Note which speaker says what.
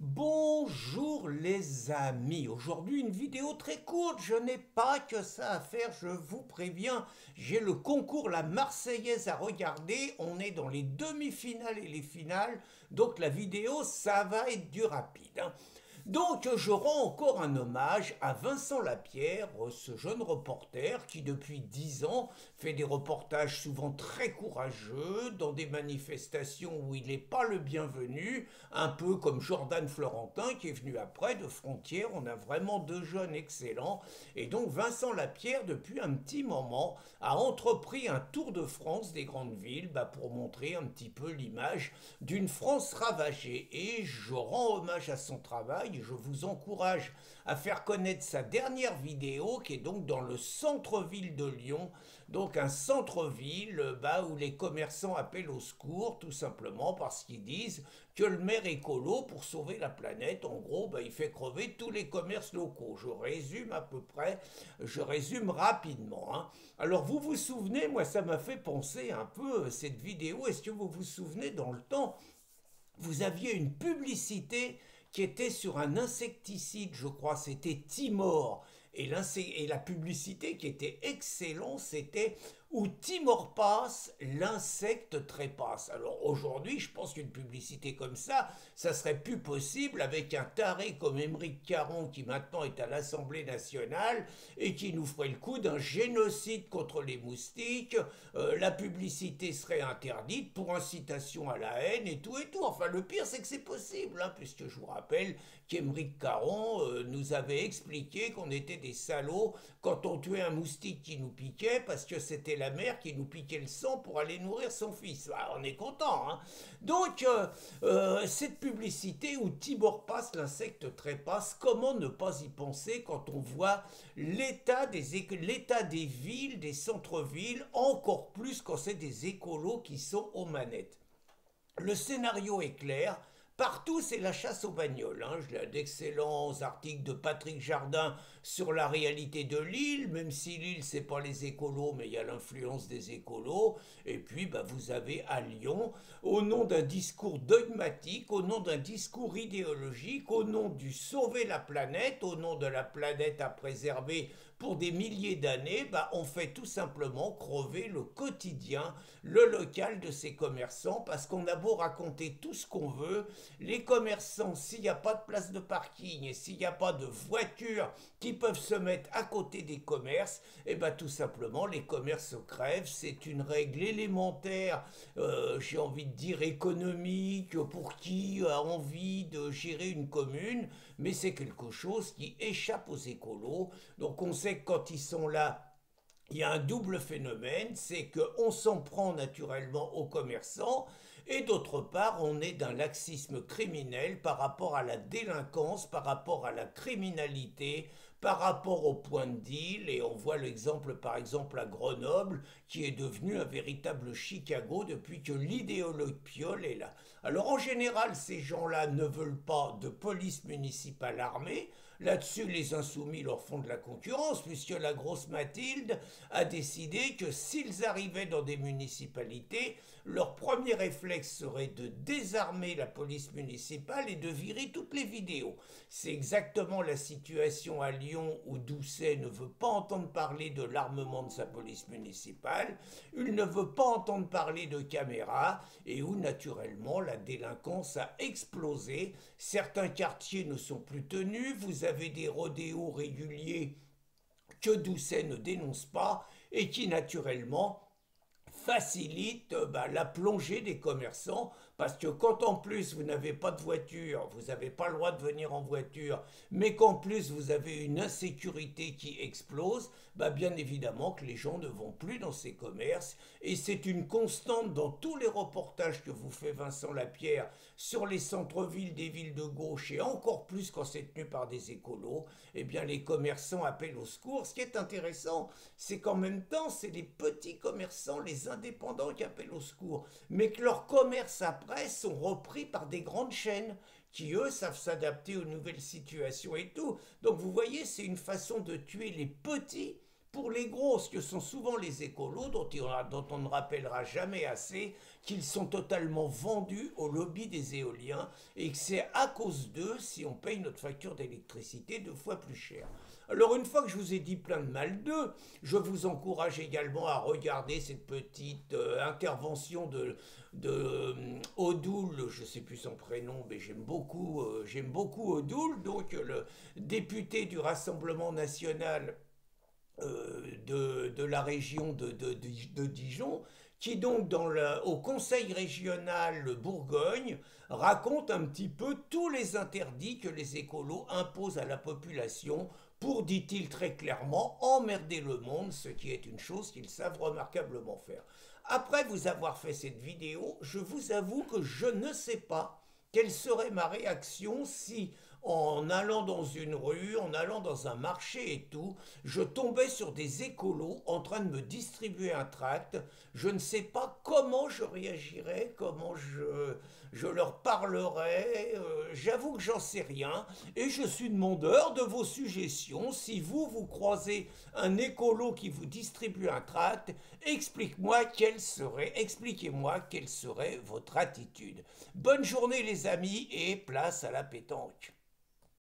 Speaker 1: Bonjour les amis, aujourd'hui une vidéo très courte, je n'ai pas que ça à faire, je vous préviens, j'ai le concours La Marseillaise à regarder, on est dans les demi-finales et les finales, donc la vidéo ça va être du rapide, hein. Donc je rends encore un hommage à Vincent Lapierre, ce jeune reporter qui depuis 10 ans fait des reportages souvent très courageux dans des manifestations où il n'est pas le bienvenu, un peu comme Jordan Florentin qui est venu après de Frontières. On a vraiment deux jeunes excellents. Et donc Vincent Lapierre, depuis un petit moment, a entrepris un tour de France des grandes villes pour montrer un petit peu l'image d'une France ravagée. Et je rends hommage à son travail. Je vous encourage à faire connaître sa dernière vidéo qui est donc dans le centre-ville de Lyon. Donc un centre-ville où les commerçants appellent au secours tout simplement parce qu'ils disent que le maire écolo, pour sauver la planète, en gros, il fait crever tous les commerces locaux. Je résume à peu près, je résume rapidement, hein. Alors vous vous souvenez, moi ça m'a fait penser un peu cette vidéo, est-ce que vous vous souvenez dans le temps, vous aviez une publicité qui était sur un insecticide, je crois, c'était Timor. Et la publicité qui était excellente, c'était où Timor passe, l'insecte trépasse. Alors aujourd'hui, je pense qu'une publicité comme ça serait plus possible avec un taré comme Émeric Caron qui maintenant est à l'Assemblée nationale et qui nous ferait le coup d'un génocide contre les moustiques. La publicité serait interdite pour incitation à la haine et tout et tout. Enfin, le pire, c'est que c'est possible, hein, puisque je vous rappelle qu'Émeric Caron nous avait expliqué qu'on était des salauds quand on tuait un moustique qui nous piquait parce que c'était la mère qui nous piquait le sang pour aller nourrir son fils. On est content, hein. Donc, cette publicité où Tibor passe, l'insecte trépasse, comment ne pas y penser quand on voit l'état des villes, des centres-villes, encore plus quand c'est des écolos qui sont aux manettes. Le scénario est clair. Partout, c'est la chasse aux bagnoles, hein. J'ai d'excellents articles de Patrick Jardin sur la réalité de l'île, même si l'île, c'est pas les écolos, mais il y a l'influence des écolos. Et puis, vous avez à Lyon, au nom d'un discours dogmatique, au nom d'un discours idéologique, au nom du sauver la planète, au nom de la planète à préserver pour des milliers d'années, on fait tout simplement crever le quotidien, le local de ces commerçants, parce qu'on a beau raconter tout ce qu'on veut, les commerçants, s'il n'y a pas de place de parking et s'il n'y a pas de voitures qui peuvent se mettre à côté des commerces, tout simplement les commerces crèvent. C'est une règle élémentaire, j'ai envie de dire économique, pour qui a envie de gérer une commune, mais c'est quelque chose qui échappe aux écolos. Donc on sait que quand ils sont là, il y a un double phénomène, c'est qu'on s'en prend naturellement aux commerçants et d'autre part, on est d'un laxisme criminel par rapport à la délinquance, par rapport à la criminalité, par rapport au point de deal. Et on voit l'exemple, par exemple, à Grenoble, qui est devenu un véritable Chicago depuis que l'idéologue Piolle est là. Alors en général, ces gens-là ne veulent pas de police municipale armée. Là-dessus, les insoumis leur font de la concurrence, puisque la grosse Mathilde a décidé que s'ils arrivaient dans des municipalités, leur premier réflexe serait de désarmer la police municipale et de virer toutes les vidéos. C'est exactement la situation à Lyon où Doucet ne veut pas entendre parler de l'armement de sa police municipale, il ne veut pas entendre parler de caméras et où naturellement la délinquance a explosé. Certains quartiers ne sont plus tenus, vous avez des rodéos réguliers que Doucet ne dénonce pas et qui naturellement facilite la plongée des commerçants parce que quand en plus vous n'avez pas de voiture, vous n'avez pas le droit de venir en voiture, mais qu'en plus vous avez une insécurité qui explose, bien évidemment que les gens ne vont plus dans ces commerces et c'est une constante dans tous les reportages que vous fait Vincent Lapierre sur les centres-villes des villes de gauche et encore plus quand c'est tenu par des écolos, les commerçants appellent au secours. Ce qui est intéressant, c'est qu'en même temps, c'est les petits commerçants, les indépendants qui appellent au secours, mais que leurs commerces après sont repris par des grandes chaînes qui, eux, savent s'adapter aux nouvelles situations et tout. Donc vous voyez, c'est une façon de tuer les petits pour les grosses que sont souvent les écolos, dont on ne rappellera jamais assez qu'ils sont totalement vendus au lobby des éoliens et que c'est à cause d'eux si on paye notre facture d'électricité 2 fois plus cher. Alors une fois que je vous ai dit plein de mal d'eux, je vous encourage également à regarder cette petite intervention de Odoul, je ne sais plus son prénom, mais j'aime beaucoup Odoul, donc le député du Rassemblement national de la région de Dijon, qui donc au Conseil régional Bourgogne raconte un petit peu tous les interdits que les écolos imposent à la population pour, dit-il très clairement, emmerder le monde, ce qui est une chose qu'ils savent remarquablement faire. Après vous avoir fait cette vidéo, je vous avoue que je ne sais pas quelle serait ma réaction si, en allant dans une rue, en allant dans un marché et tout, je tombais sur des écolos en train de me distribuer un tract. Je ne sais pas comment je réagirais, comment je leur parlerais. J'avoue que j'en sais rien et je suis demandeur de vos suggestions. Si vous croisez un écolo qui vous distribue un tract, expliquez-moi quelle serait votre attitude. Bonne journée les amis et place à la pétanque.